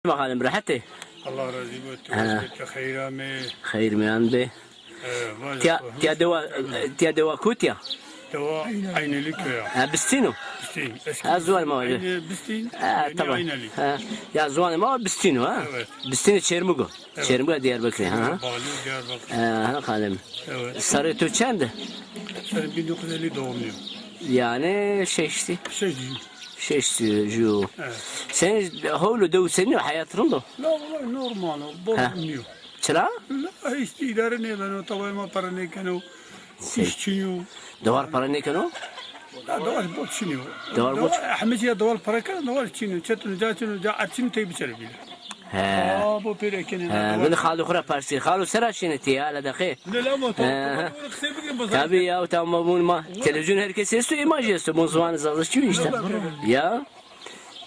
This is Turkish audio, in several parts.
Bakalım rahatı. Allah razı olsun. Hayırame. Hayır miyan be. Tiya deva kutya. Deva aynelik ya. Bistino. Bistin. Ha zuval ma var. Bistin. Tamam. Aynelik. Ya zuval ma bistino ha. Evet. Bistino Çermugo. Çermugo Diyarbakır ha. Bali Diyarbakır. Ha kalem. Evet. Sarı Türkçendi. Sen 1950 doğumluyum. Yani şey işte. Şey işte ju. Evet. Sen havlu dev seni hayatın da. La vallahi normal. Bozulmuyor. Çıra? La işte idare ne ben o tavayma para ne kanu. İşçiyo. Dolar para ne kano? Dolar bot çiniyor. Dolar bot. Ahmet ya dolar para kan dolar çiniyor. Çetunu açın tey biçer bile. He. Bu perekeni. Ben خالو خرا parsi. خالو سرا şineti ya la dakika. لا ما Tabii ya tamam ma. Televizyon herkes istiyor, imaj istiyor. Muzvanı zalışıyor işte. Ya.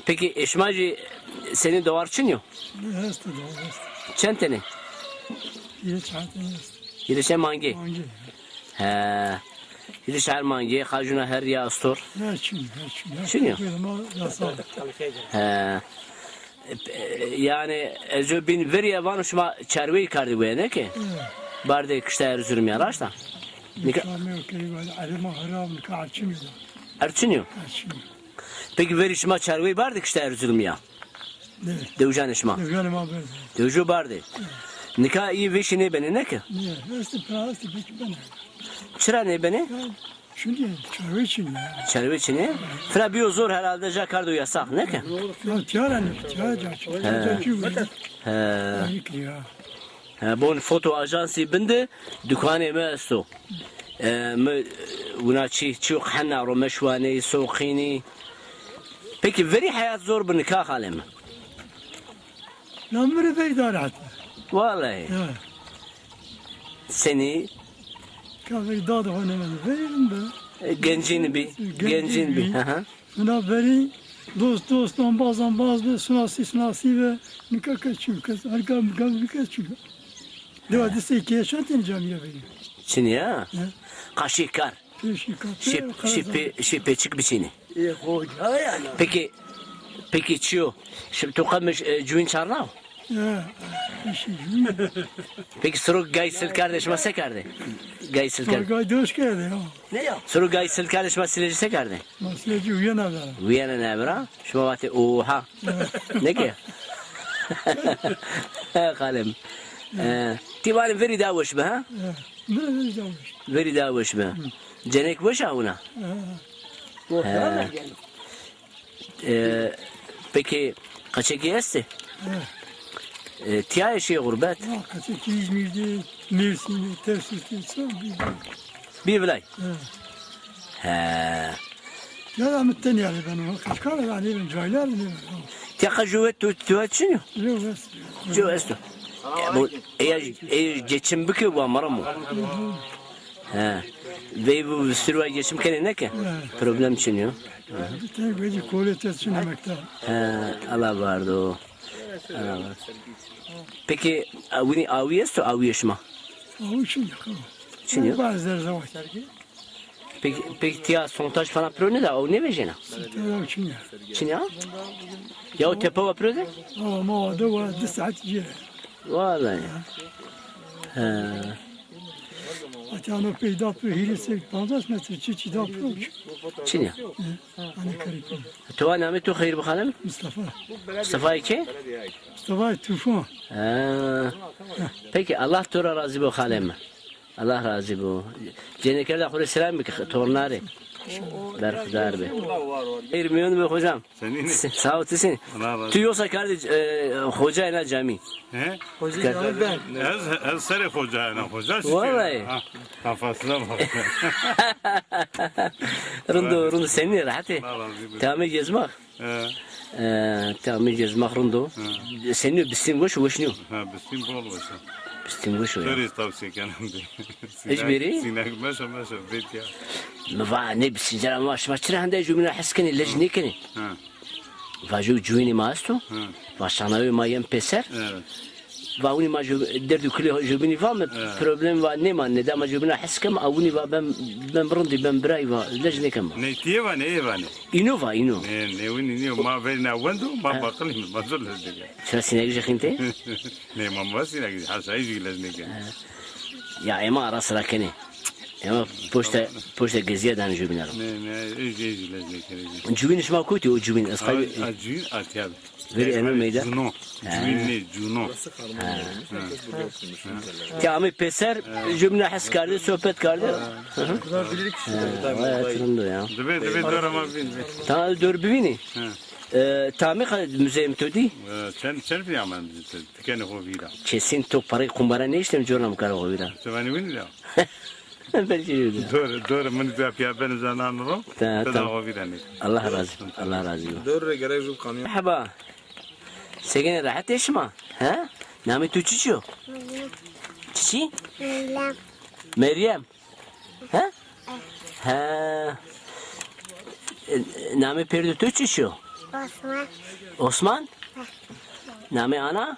Peki eşmacı senin dolar çiniyor. Çenteni. Yirişe mangi. He. Yirişe mangi. Hacuna her ya astor. Çiniyor. He. Yani ezo bin veriye vanuşma çarveyi kardı bu ne ki? Barde kışta erzürüm ya raşta. Erçiniyor. Peki verişma çarveyi barde kışta erzürüm ya. Devcan işma. Devcu barde. Nikah iyi vişi ne beni ne ki? Çıra ne beni? Çarve için ne? Fra bir zor herhalde jakardo yasak ne ki? Bon foto ajansı binde dükkanı mı esto? Unaçi çok hanna romeşvani soğukini. Peki veri hayat zor bir nikah halimi. Namırı beydar hatta. Vallahi. Seni Kahveyi daha da oynamadı. Veririm ben. gencin bir. Buna veri dosttan bazen bazı sunasi ve nikah kaçıyor. Kız arkam kaçıyor. Deva dese iki yaşantın camiye veriyor. Çin ya. Kaşikar. Şipeçik bir çini. Peki çiyo. Şimdi tokamış cüvin çarnav. Peki soru Gaysel kardeşime sekerdi. Gaysel kardeş. Gay döş geldi ya. Soru Gaysel kardeşime sileci sekerdi. Masileci uyana da. Uyana ne bra? Şu vakti oha. Ne ki? Kalem. Tivari veri davuş be ha? Veri davuş be. Cenek boş ha ona. Peki kaçaki esti? Tiya şey gurbet. Kaçaki İzmir'de, Mersin'de, Tersiz'de Bir bilay. He. Ya da mütten yani ben o kaç kare yani ben caylar mı? Tiya juvet tu çiniyor. Yok Jo esto. Bu geçim bükü bu amara mı? He. Ve bu sürü geçim kene ne ki? Problem çiniyor. bir tane böyle kolete çinemekte. Allah vardı o. Allah var. Peki avi esto avi eşma. O için yok. Çiniyor. Bazıları zaman. Peki tiya sontaj falan prone da o ne vejena? Tedavi için ya. Çiniyor? Ya o tepe var prone? Ama o da var 9 saat ciğer. Vallahi. He. Atano peyda pe hilese 50 metre çiçi da proç. Çiniyor. Hani karıp. Tu name tu hayır bakalım. Mustafa. Mustafa iki? Mustafa Tufan. Peki Allah tura razı bu halime. Allah razı bu. Cennetlerde hore selam bir tornare. Berkdar be. Hayır milyon be hocam. Senin Sağ ol sizin. Tu yoksa kardeş hoca ile cami. he? Hoca ben. Ez serif hocayına hoca. Vallahi. Kafasına bak. Rundo senin rahatı. Tamam gezmek. Tamam gezmek rundo. Senin bisim boş boşnuyor. Ha bisim bol başa. Bisim boş ya. Söyle tavsiye kendim. Hiç biri? Sinek meşe bet ya. ما ne bisincer ama şmaçıra hande cümle haskeni lejnikeni. Ha. Vaju cüvini maasto. Vaşanavi mayem peser. Evet. واونی ما دردو کلی جبینی فهم پروبلم و نیم نده ما جبینا حس کم اونی و بم برندی بم برای و لج نکم Ne tieva ne evane. اینو و اینو Ne wini ne ma verina wando ma bakal ma zol lazdiga. شو سینه خنته Ne ma masina gi hasa izi lazdiga. یا اما راس راکنه اما پشت گزیه دان جبینا Ne izi lazdiga. جبینش ما کوتی و جبین از قبل Acı atiyab. veri emir meydan Juno. Cüvin ne Juno. Kami peser cümle his kardı, sohbet kardı. Hayatımda ya. Debe dora ma bin. Ta dör bivini. Tami müzeyim tödi. Sen fi aman tikene hovira. Kesin to parayı kumbara ne işlem jornam kara hovira. Sevani wini la. Belki öyle. Dora mani tu apya ben zanan ro. Tada hovira ne. Allah razı. Allah razı. دور جراج القانون مرحبا. سجن راحت ايش ما؟ ها؟ نامي تو تشيشو؟ تشي؟ لا مريم. ها؟ ها. نامي بيردو تو تشيشو؟ بسمة Osman? Name ana?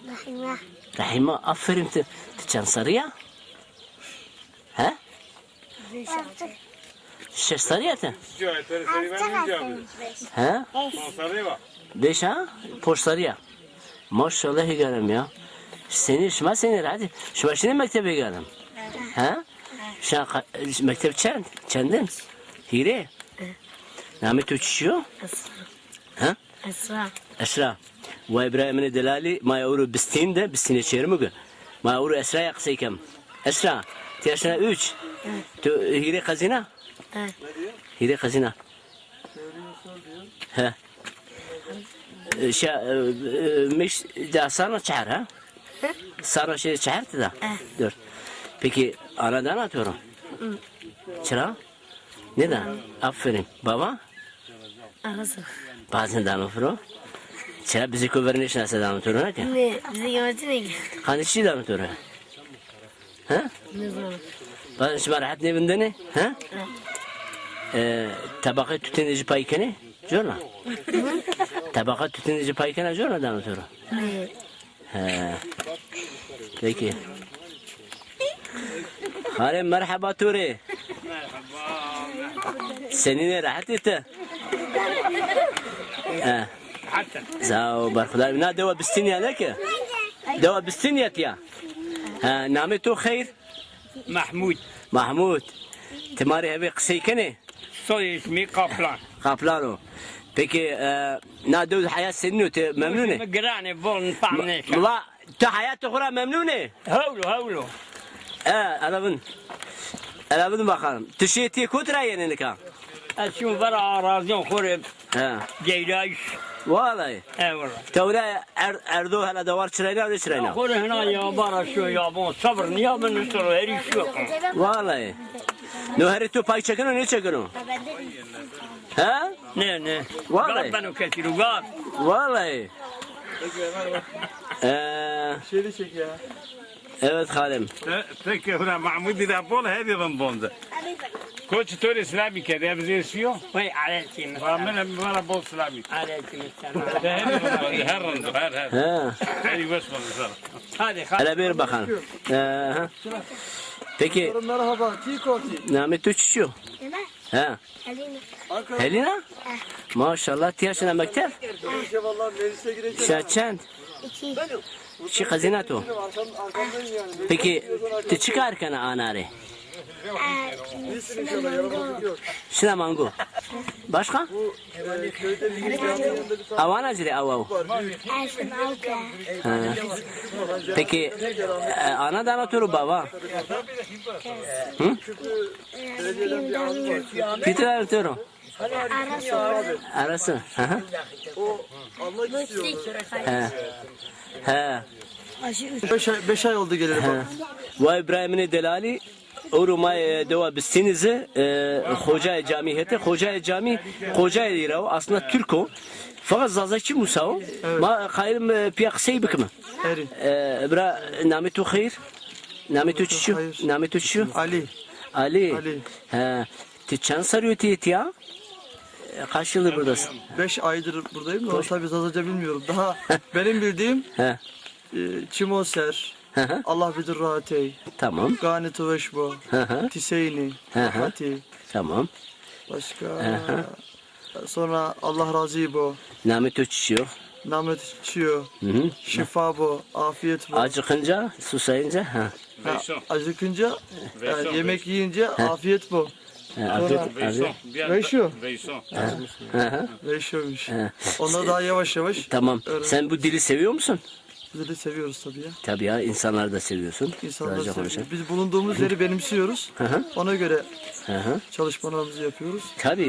رحمة Rahima. Aferin. Tçan sarıya? He? Şeş sarıya te? He? Beş ha? Poş sarıya. Maşallah gelem ya. Seni hadi. Şu başına mektebe gelem. He? Şu mektep çendin? Hire? Name tüçüyor? Ha? أسرع أسرع وإبراهيم الدلالي ما يقولوا بستين ده بستين شيرمجة ما يقولوا أسرع يقصي كم أسرع تياشنا أوج تو هيري خزينة هيري خزينة ها شا مش ده صارنا شهر ها صارنا شيء شهر ده دور peki anadan atıyorum çıra neden aferin baba أغزر bazen danıfro çıra bizi kuverniş nasıl danıtıyorum ha ki ne bize gelmedi kanişi danıtıyorum ha نظام bazen şimdi rahat ne binde ne ha tabaka tütenici paykene jorla tabaka tütenici paykene jorla danıtıyorum ha peki Harem merhaba Turi. Seninle rahat etti. Sağ ol barkılar. Ne deva bistiniye ne ki? Deva bistiniye ya. Name tu hayır. محمود Mahmud. Timari hevi kısay kene. soy ismi Kaplan. Kaplano. Peki ne dev hayat senin öte memnune? مقراني بول طعمنيش Valla tu hayat okura memnune. هولو هولو Alabın bakalım. Tüşetiye kutra yenini kan. اشوف برا اراضيون خرب Ha. جيلاش Vallahi. اي والله Tevre erdo hala davar çırayla öyle çırayla. خور هنا يا برا شو يابون صبر يا من نصر هري شو Vallahi. Nuhari tu pay çekin o ne çekin o? Ha? نه نه والله. قال بنو كثير وقال Vallahi. Şeri çek ya. Evet halim. Peki huna Mahmud da bol hadi ben bonda. Koç tör İslami kede bize siyo. وي عليكي Bana bol İslami. عليكي السلام Her. Ha. Hadi bas bana. هذه خالد Hele bir bakalım. Ha. Peki Merhaba. Tikoti. Name tu çişiyor? Ha. حليمة Helina? Maşallah tiyaşına mektep. Vallahi meclise gireceğim. Şaçen. إكي Şi kazinato. Arkamdayım yani. Peki te çıkarken anare. İyisin inşallah. Yaramazlık yok. Şina mango. Başka? Yani köyde bir yanında bir tane Avana zile avav. عاش معوكا Ha. Peki ana da anlatıyor baba. فيهم دامين Peter anlatıyor. عرسوا Arası. Hı hı. o almak istiyor. He. He. 5 ay oldu geleli bak. Ve İbrahim'in delali Uruma deva bistinizi Hoca Camii'te Hoca Cami Hoca Lira aslında Türk o. Fakat zazaki Musa o. Ma kayırım piyasayı bıkma. Eri. Bra nametu hayır. Nametu çişu. Hayır. Nametu çişu. Ali. Ali. Ali. He. Tiçan sarıyor ya. Kaç yıldır buradasın? 5 aydır buradayım da tabii Zazaca bilmiyorum. Daha benim bildiğim He. Çimoser, Hı hı. Allah bilir rahatey, Tamam. Gani Tuveşbo, Hı hı. Tiseyni, Hı hı. Hati, Tamam. başka sonra Allah razı bo, Namet öçüşüyor. Namet Çiyo, Hı hı. Şifa bo, afiyet bo. Acıkınca, susayınca. Ha. Ha, Veyso. acıkınca, Veyso, yemek yiyince afiyet bo. Afiyet, Veyso. afiyet. Bir anda- Veyso. Veyso. Hı hı. Reşo'muş. Onlar daha yavaş yavaş. Tamam. öğren- Sen bu dili seviyor musun? Biz de seviyoruz tabii ya. Tabii ya, insanlar da seviyorsun. İnsanlar Sadece seviyor. konuşan. Biz bulunduğumuz yeri benimsiyoruz. Hı hı. Ona göre Hı hı. çalışmalarımızı yapıyoruz. Tabii.